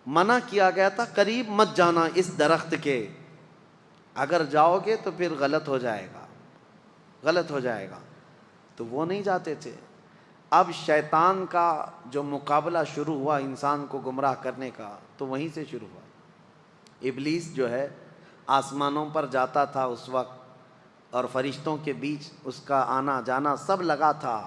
منع کیا گیا تھا قریب مت جانا اس درخت کے، اگر جاؤ گے تو پھر غلط ہو جائے گا، غلط ہو جائے گا، تو وہ نہیں جاتے تھے۔ اب شیطان کا جو مقابلہ شروع ہوا انسان کو گمراہ کرنے کا، تو وہیں سے شروع ہوا۔ ابلیس جو ہے آسمانوں پر جاتا تھا اس وقت، اور فرشتوں کے بیچ اس کا آنا جانا سب لگا تھا،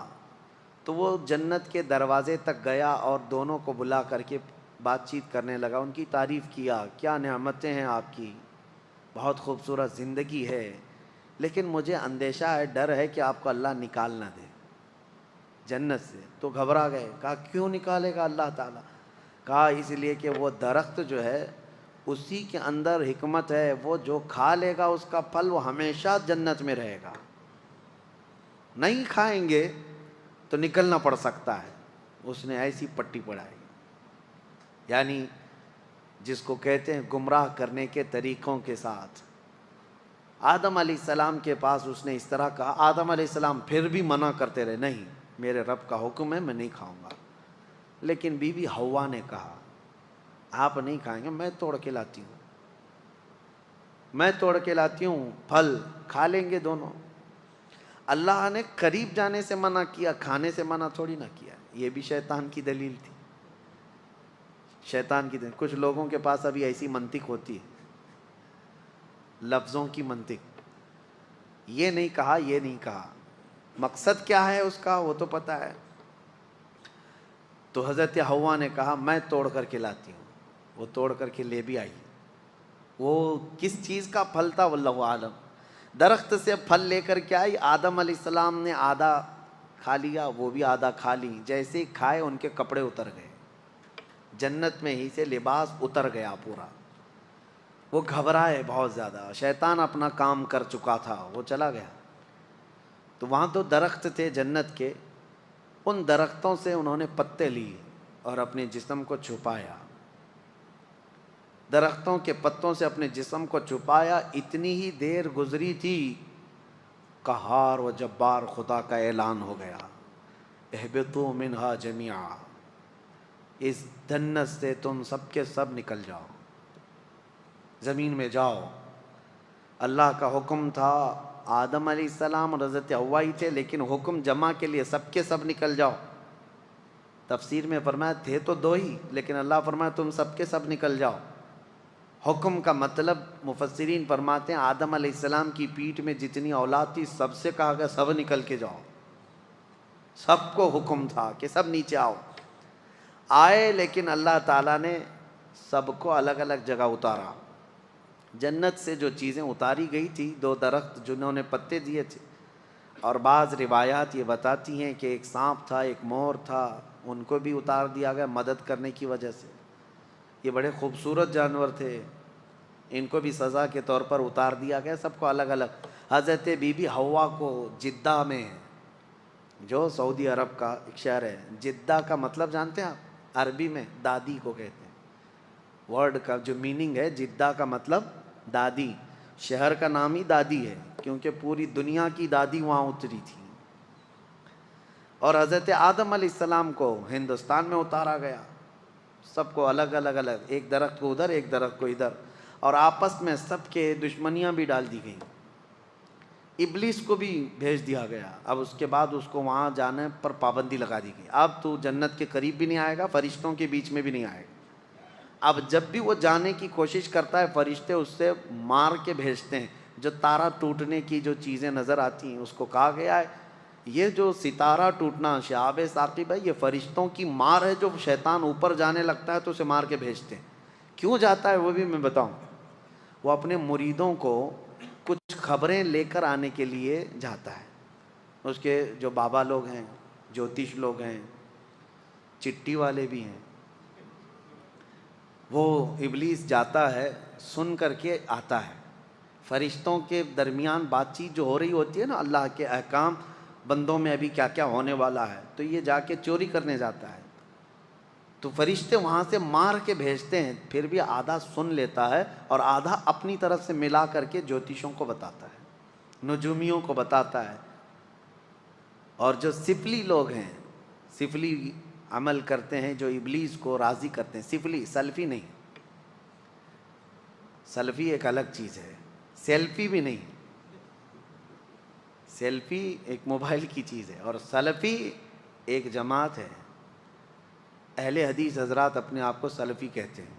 تو وہ جنت کے دروازے تک گیا اور دونوں کو بلا کر کے بات چیت کرنے لگا، ان کی تعریف کیا، کیا نعمتیں ہیں آپ کی، بہت خوبصورت زندگی ہے، لیکن مجھے اندیشہ ہے، ڈر ہے کہ آپ کو اللہ نکال نہ دے جنت سے۔ تو گھبرا گئے، کہا کیوں نکالے گا اللہ تعالیٰ؟ کہا اس لیے کہ وہ درخت جو ہے اسی کے اندر حکمت ہے، وہ جو کھا لے گا اس کا پھل وہ ہمیشہ جنت میں رہے گا، نہیں کھائیں گے تو نکلنا پڑ سکتا ہے۔ اس نے ایسی پٹی پڑھائی، یعنی جس کو کہتے ہیں گمراہ کرنے کے طریقوں کے ساتھ۔ آدم علیہ السلام کے پاس اس نے اس طرح کہا، آدم علیہ السلام پھر بھی منع کرتے رہے، نہیں میرے رب کا حکم ہے میں نہیں کھاؤں گا۔ لیکن بی بی حوا نے کہا آپ نہیں کھائیں گے، میں توڑ کے لاتی ہوں، میں توڑ کے لاتی ہوں، پھل کھا لیں گے دونوں۔ اللہ نے قریب جانے سے منع کیا، کھانے سے منع تھوڑی نہ کیا۔ یہ بھی شیطان کی دلیل تھی، شیطان کی دلیل۔ کچھ لوگوں کے پاس ابھی ایسی منطق ہوتی ہے، لفظوں کی منطق، یہ نہیں کہا یہ نہیں کہا، مقصد کیا ہے اس کا وہ تو پتہ ہے۔ تو حضرت حوا نے کہا میں توڑ کر کے لاتی ہوں، وہ توڑ کر کے لے بھی آئی۔ وہ کس چیز کا پھل تھا واللہ عالم، درخت سے پھل لے کر کے آئی۔ آدم علیہ السلام نے آدھا کھا لیا، وہ بھی آدھا کھا لی، جیسے ہی کھائے ان کے کپڑے اتر گئے، جنت میں ہی سے لباس اتر گیا پورا۔ وہ گھبرائے بہت زیادہ، شیطان اپنا کام کر چکا تھا، وہ چلا گیا۔ تو وہاں تو درخت تھے جنت کے، ان درختوں سے انہوں نے پتے لیے اور اپنے جسم کو چھپایا، درختوں کے پتوں سے اپنے جسم کو چھپایا۔ اتنی ہی دیر گزری تھی، قہار و جبار خدا کا اعلان ہو گیا، اہبطوا منہا جمیعا، اس جنت سے تم سب کے سب نکل جاؤ، زمین میں جاؤ۔ اللہ کا حکم تھا، آدم علیہ السلام اور حضرت حوا ہی تھے، لیکن حکم جمع کے لیے سب کے سب نکل جاؤ۔ تفسیر میں فرمایا تھے تو دو ہی، لیکن اللہ فرمایا تم سب کے سب نکل جاؤ۔ حکم کا مطلب مفسرین فرماتے ہیں آدم علیہ السلام کی پیٹھ میں جتنی اولاد تھی سب سے کہا گیا سب نکل کے جاؤ، سب کو حکم تھا کہ سب نیچے آؤ۔ آئے، لیکن اللہ تعالیٰ نے سب کو الگ الگ جگہ اتارا۔ جنت سے جو چیزیں اتاری گئی تھی، دو درخت جنہوں نے پتے دیے تھے، اور بعض روایات یہ بتاتی ہیں کہ ایک سانپ تھا، ایک مور تھا، ان کو بھی اتار دیا گیا مدد کرنے کی وجہ سے۔ یہ بڑے خوبصورت جانور تھے، ان کو بھی سزا کے طور پر اتار دیا گیا، سب کو الگ الگ۔ حضرت بی بی حوا کو جدہ میں، جو سعودی عرب کا ایک شہر ہے، جدہ کا مطلب جانتے ہیں آپ؟ عربی میں دادی کو کہتے ہیں، ورڈ کا جو میننگ ہے جدہ کا مطلب دادی، شہر کا نام ہی دادی ہے کیونکہ پوری دنیا کی دادی وہاں اتری تھی۔ اور حضرت آدم علیہ السلام کو ہندوستان میں اتارا گیا، سب کو الگ الگ، ایک درخت کو ادھر ایک درخت کو ادھر، اور آپس میں سب کے دشمنیاں بھی ڈال دی گئیں۔ ابلیس کو بھی بھیج دیا گیا، اب اس کے بعد اس کو وہاں جانے پر پابندی لگا دی گئی، اب تو جنت کے قریب بھی نہیں آئے گا، فرشتوں کے بیچ میں بھی نہیں آئے گا، اب جب بھی وہ جانے کی کوشش کرتا ہے فرشتے اس سے مار کے بھیجتے ہیں. جو تارا ٹوٹنے کی جو چیزیں نظر آتی ہیں اس کو کہا گیا ہے یہ جو ستارہ ٹوٹنا شہاب ثاقب ہے یہ فرشتوں کی مار ہے. جو شیطان اوپر جانے لگتا ہے تو اسے مار کے بھیجتے ہیں. کیوں جاتا ہے وہ بھی میں بتاؤں. وہ اپنے مریدوں کو کچھ خبریں لے کر آنے کے لیے جاتا ہے. اس کے جو بابا لوگ ہیں, جوتش لوگ ہیں, چٹی والے بھی ہیں, وہ ابلیس جاتا ہے سن کر کے آتا ہے. فرشتوں کے درمیان بات چیت جو ہو رہی ہوتی ہے نا, اللہ کے احکام بندوں میں ابھی کیا کیا ہونے والا ہے, تو یہ جا کے چوری کرنے جاتا ہے. تو فرشتے وہاں سے مار کے بھیجتے ہیں, پھر بھی آدھا سن لیتا ہے اور آدھا اپنی طرف سے ملا کر کے جوتشوں کو بتاتا ہے, نجومیوں کو بتاتا ہے. اور جو سفلی لوگ ہیں, سفلی عمل کرتے ہیں جو ابلیس کو راضی کرتے ہیں, سفلی, سلفی نہیں. سلفی ایک الگ چیز ہے, سیلفی بھی نہیں. سیلفی ایک موبائل کی چیز ہے اور سلفی ایک جماعت ہے. اہل حدیث حضرات اپنے آپ کو سلفی کہتے ہیں.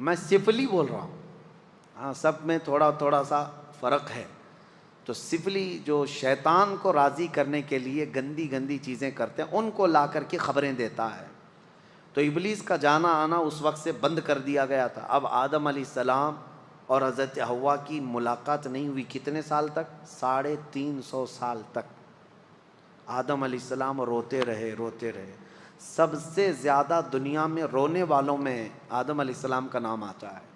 میں سفلی بول رہا ہوں, ہاں سب میں تھوڑا تھوڑا سا فرق ہے. تو سفلی جو شیطان کو راضی کرنے کے لیے گندی گندی چیزیں کرتے ہیں ان کو لا کر کے خبریں دیتا ہے. تو ابلیس کا جانا آنا اس وقت سے بند کر دیا گیا تھا. اب آدم علیہ السلام اور حضرت حوا کی ملاقات نہیں ہوئی. کتنے سال تک؟ 350 سال تک. آدم علیہ السلام روتے رہے روتے رہے. سب سے زیادہ دنیا میں رونے والوں میں آدم علیہ السلام کا نام آتا ہے.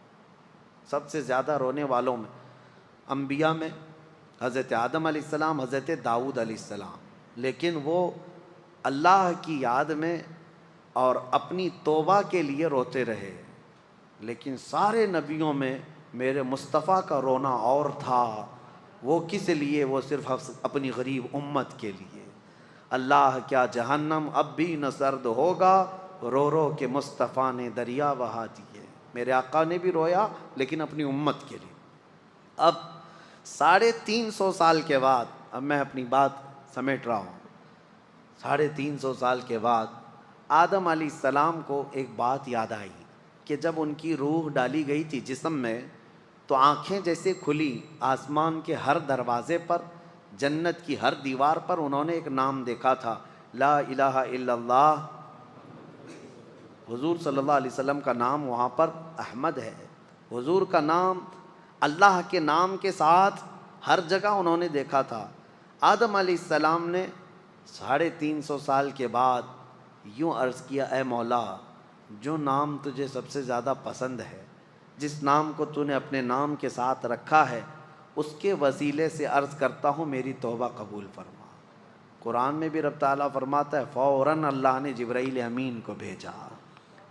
سب سے زیادہ رونے والوں میں انبیاء میں حضرت آدم علیہ السلام, حضرت داؤد علیہ السلام. لیکن وہ اللہ کی یاد میں اور اپنی توبہ کے لیے روتے رہے. لیکن سارے نبیوں میں میرے مصطفیٰ کا رونا اور تھا. وہ کس لیے؟ وہ صرف اپنی غریب امت کے لیے. اللہ کیا جہنم اب بھی نہ سرد ہوگا, رو رو کے مصطفیٰ نے دریا بہا دیے. میرے آقا نے بھی رویا لیکن اپنی امت کے لیے. اب 350 سال کے بعد, اب میں اپنی بات سمیٹ رہا ہوں, 350 سال کے بعد آدم علیہ السلام کو ایک بات یاد آئی کہ جب ان کی روح ڈالی گئی تھی جسم میں تو آنکھیں جیسے کھلی, آسمان کے ہر دروازے پر, جنت کی ہر دیوار پر انہوں نے ایک نام دیکھا تھا, لا الہ الا اللہ. حضور صلی اللہ علیہ وسلم کا نام وہاں پر احمد ہے. حضور کا نام اللہ کے نام کے ساتھ ہر جگہ انہوں نے دیکھا تھا. آدم علیہ السلام نے 350 سال کے بعد یوں عرض کیا, اے مولا جو نام تجھے سب سے زیادہ پسند ہے, جس نام کو تو نے اپنے نام کے ساتھ رکھا ہے, اس کے وسیلے سے عرض کرتا ہوں میری توبہ قبول فرما. قرآن میں بھی رب تعالیٰ فرماتا ہے فوراً اللہ نے جبرائیل امین کو بھیجا,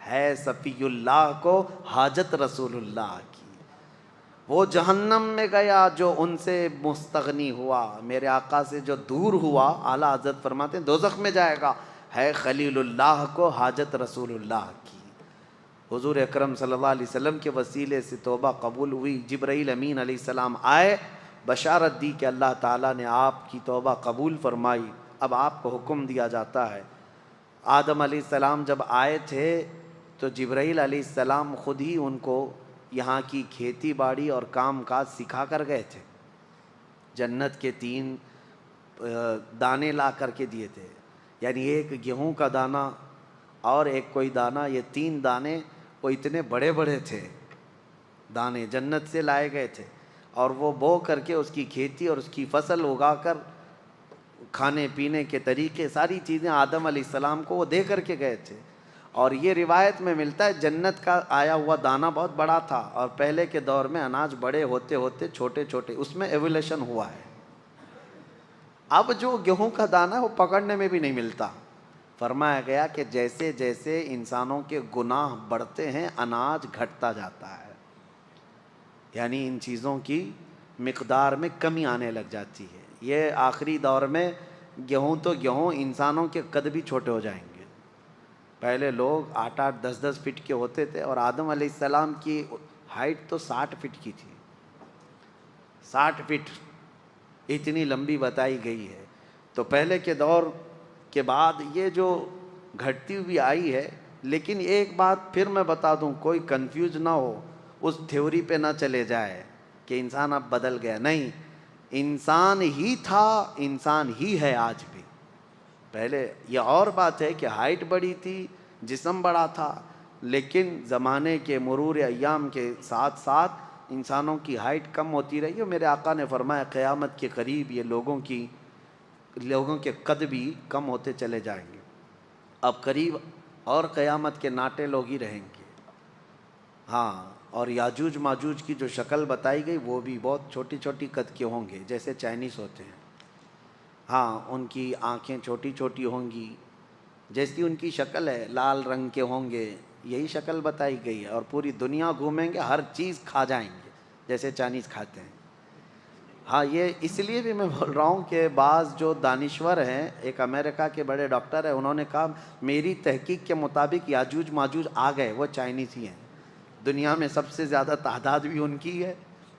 ہے صفی اللہ کو حاجت رسول اللہ کی. وہ جہنم میں گیا جو ان سے مستغنی ہوا, میرے آقا سے جو دور ہوا, اعلیٰ حضرت فرماتے ہیں دوزخ میں جائے گا. ہے خلیل اللہ کو حاجت رسول اللہ کی. حضور اکرم صلی اللہ علیہ وسلم کے وسیلے سے توبہ قبول ہوئی. جبرائیل امین علیہ السلام آئے, بشارت دی کہ اللہ تعالیٰ نے آپ کی توبہ قبول فرمائی. اب آپ کو حکم دیا جاتا ہے. آدم علیہ السلام جب آئے تھے تو جبرائیل علیہ السلام خود ہی ان کو یہاں کی کھیتی باڑی اور کام کاج سکھا کر گئے تھے. جنت کے 3 دانے لا کر کے دیے تھے, یعنی ایک گیہوں کا دانہ اور ایک کوئی دانہ, یہ 3 دانے وہ اتنے بڑے بڑے تھے دانے, جنت سے لائے گئے تھے. اور وہ بو کر کے اس کی کھیتی اور اس کی فصل اگا کر کھانے پینے کے طریقے ساری چیزیں آدم علیہ السلام کو وہ دے کر کے گئے تھے. اور یہ روایت میں ملتا ہے جنت کا آیا ہوا دانہ بہت بڑا تھا, اور پہلے کے دور میں اناج بڑے ہوتے ہوتے چھوٹے چھوٹے, اس میں ایولیشن ہوا ہے. اب جو گیہوں کا دانہ وہ پکڑنے میں بھی نہیں ملتا. فرمایا گیا کہ جیسے جیسے انسانوں کے گناہ بڑھتے ہیں اناج گھٹتا جاتا ہے, یعنی ان چیزوں کی مقدار میں کمی آنے لگ جاتی ہے. یہ آخری دور میں گیہوں تو گیہوں, انسانوں کے قد بھی چھوٹے ہو جائیں گے. پہلے لوگ 8-8 10-10 فٹ کے ہوتے تھے, اور آدم علیہ السلام کی ہائٹ تو 60 فٹ کی تھی. 60 فٹ اتنی لمبی بتائی گئی ہے. تو پہلے کے دور کے بعد یہ جو گھٹتی ہوئی آئی ہے لیکن ایک بات پھر میں بتا دوں، کوئی کنفیوز نہ ہو، اس تھیوری پہ نہ چلے جائے کہ انسان اب بدل گیا. نہیں، انسان ہی تھا، انسان ہی ہے آج بھی. پہلے یہ اور بات ہے کہ ہائٹ بڑی تھی، جسم بڑا تھا، لیکن زمانے کے مرور ایام کے ساتھ ساتھ انسانوں کی ہائٹ کم ہوتی رہی. اور میرے آقا نے فرمایا قیامت کے قریب یہ لوگوں کے قد بھی کم ہوتے چلے جائیں گے. اب قریب اور قیامت کے ناٹے لوگ ہی رہیں گے. ہاں، اور یاجوج ماجوج کی جو شکل بتائی گئی وہ بھی بہت چھوٹی چھوٹی قد کے ہوں گے، جیسے چائنیز ہوتے ہیں. ہاں، ان کی آنکھیں چھوٹی چھوٹی ہوں گی، جیسی ان کی شکل ہے، لال رنگ کے ہوں گے. یہی شکل بتائی گئی ہے. اور پوری دنیا گھومیں گے، ہر چیز کھا جائیں گے جیسے چائنیز کھاتے ہیں. ہاں، یہ اس لیے بھی میں بول رہا ہوں کہ بعض جو دانشور ہیں، ایک امریکہ کے بڑے ڈاکٹر ہیں، انہوں نے کہا میری تحقیق کے مطابق یاجوج ماجوج آ گئے، وہ چائنیز ہی ہیں. دنیا میں سب سے زیادہ تعداد بھی ان کی ہے،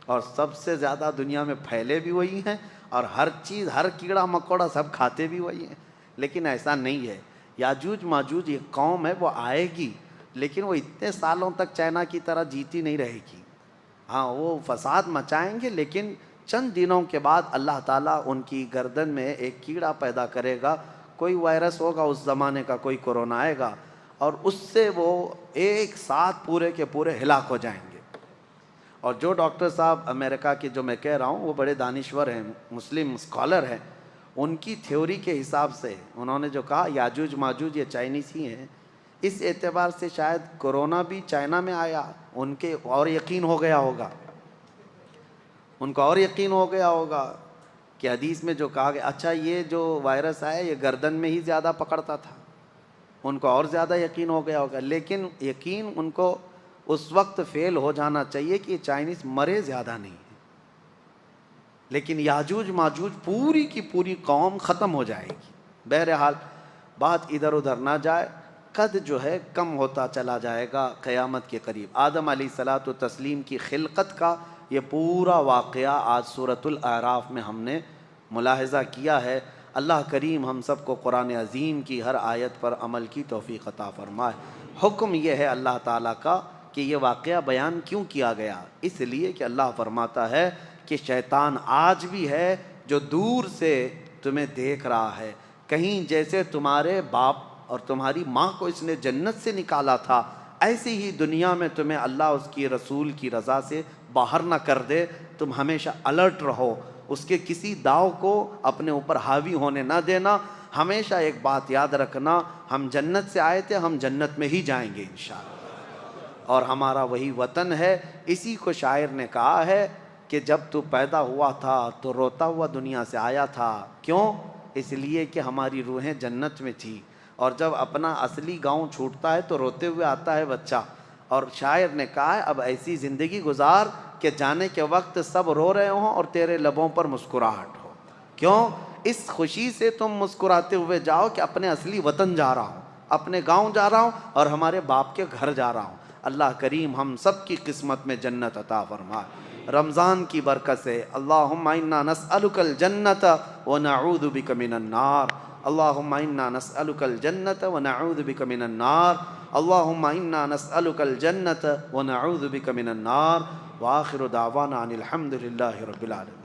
اور سب سے زیادہ دنیا میں پھیلے بھی وہی ہیں، اور ہر چیز، ہر کیڑا مکوڑا سب کھاتے بھی وہی ہیں. لیکن ایسا نہیں ہے. یاجوج ماجوج ایک قوم ہے، وہ آئے گی، لیکن وہ اتنے سالوں تک چائنا کی طرح جیتی نہیں رہے گی. ہاں، وہ فساد مچائیں گے، لیکن چند دنوں کے بعد اللہ تعالیٰ ان کی گردن میں ایک کیڑا پیدا کرے گا. کوئی وائرس ہوگا اس زمانے کا، کوئی کورونا آئے گا، اور اس سے وہ ایک ساتھ پورے کے پورے ہلاک ہو جائیں گے. اور جو ڈاکٹر صاحب امریکہ کے جو میں کہہ رہا ہوں، وہ بڑے دانشور ہیں، مسلم اسکالر ہیں. ان کی تھیوری کے حساب سے انہوں نے جو کہا یاجوج ماجوج یہ چائنیز ہی ہیں، اس اعتبار سے شاید کورونا بھی چائنا میں آیا، ان کے اور یقین ہو گیا ہوگا، ان کو اور یقین ہو گیا ہوگا کہ حدیث میں جو کہا گیا، اچھا یہ جو وائرس آیا یہ گردن میں ہی زیادہ پکڑتا تھا، ان کو اور زیادہ یقین ہو گیا ہوگا. لیکن یقین ان کو اس وقت فیل ہو جانا چاہیے کہ چائنیز مرے زیادہ نہیں ہے. لیکن یاجوج ماجوج پوری کی پوری قوم ختم ہو جائے گی. بہرحال بات ادھر ادھر نہ جائے، قد جو ہے کم ہوتا چلا جائے گا قیامت کے قریب. آدم علیہ الصلاۃ والتسلیم کی خلقت کا یہ پورا واقعہ آج سورۃ الاعراف میں ہم نے ملاحظہ کیا ہے. اللہ کریم ہم سب کو قرآن عظیم کی ہر آیت پر عمل کی توفیق عطا فرمائے. حکم یہ ہے اللہ تعالیٰ کا کہ یہ واقعہ بیان کیوں کیا گیا؟ اس لیے کہ اللہ فرماتا ہے کہ شیطان آج بھی ہے جو دور سے تمہیں دیکھ رہا ہے. کہیں جیسے تمہارے باپ اور تمہاری ماں کو اس نے جنت سے نکالا تھا، ایسے ہی دنیا میں تمہیں اللہ اس کی رسول کی رضا سے باہر نہ کر دے. تم ہمیشہ الرٹ رہو، اس کے کسی داؤ کو اپنے اوپر حاوی ہونے نہ دینا. ہمیشہ ایک بات یاد رکھنا، ہم جنت سے آئے تھے، ہم جنت میں ہی جائیں گے انشاءاللہ، اور ہمارا وہی وطن ہے. اسی کو شاعر نے کہا ہے کہ جب تو پیدا ہوا تھا تو روتا ہوا دنیا سے آیا تھا. کیوں؟ اس لیے کہ ہماری روحیں جنت میں تھی، اور جب اپنا اصلی گاؤں چھوٹتا ہے تو روتے ہوئے آتا ہے بچہ. اور شاعر نے کہا ہے اب ایسی زندگی گزار کہ جانے کے وقت سب رو رہے ہوں اور تیرے لبوں پر مسکراہٹ ہو. کیوں؟ اس خوشی سے تم مسکراتے ہوئے جاؤ کہ اپنے اصلی وطن جا رہا ہوں، اپنے گاؤں جا رہا ہوں، اور ہمارے باپ کے گھر جا رہا ہوں. اللہ کریم ہم سب کی قسمت میں جنت عطا فرمائے. رمضان کی برکت سے اللہم انا نسألک الجنت ونعوذ بک من النار. اللہم انا نسألک الجنت ونعوذ بک من النار. اللہم انا نسألک الجنت ونعوذ بک من النار. وآخر دعوانا ان الحمد للہ رب العالمین.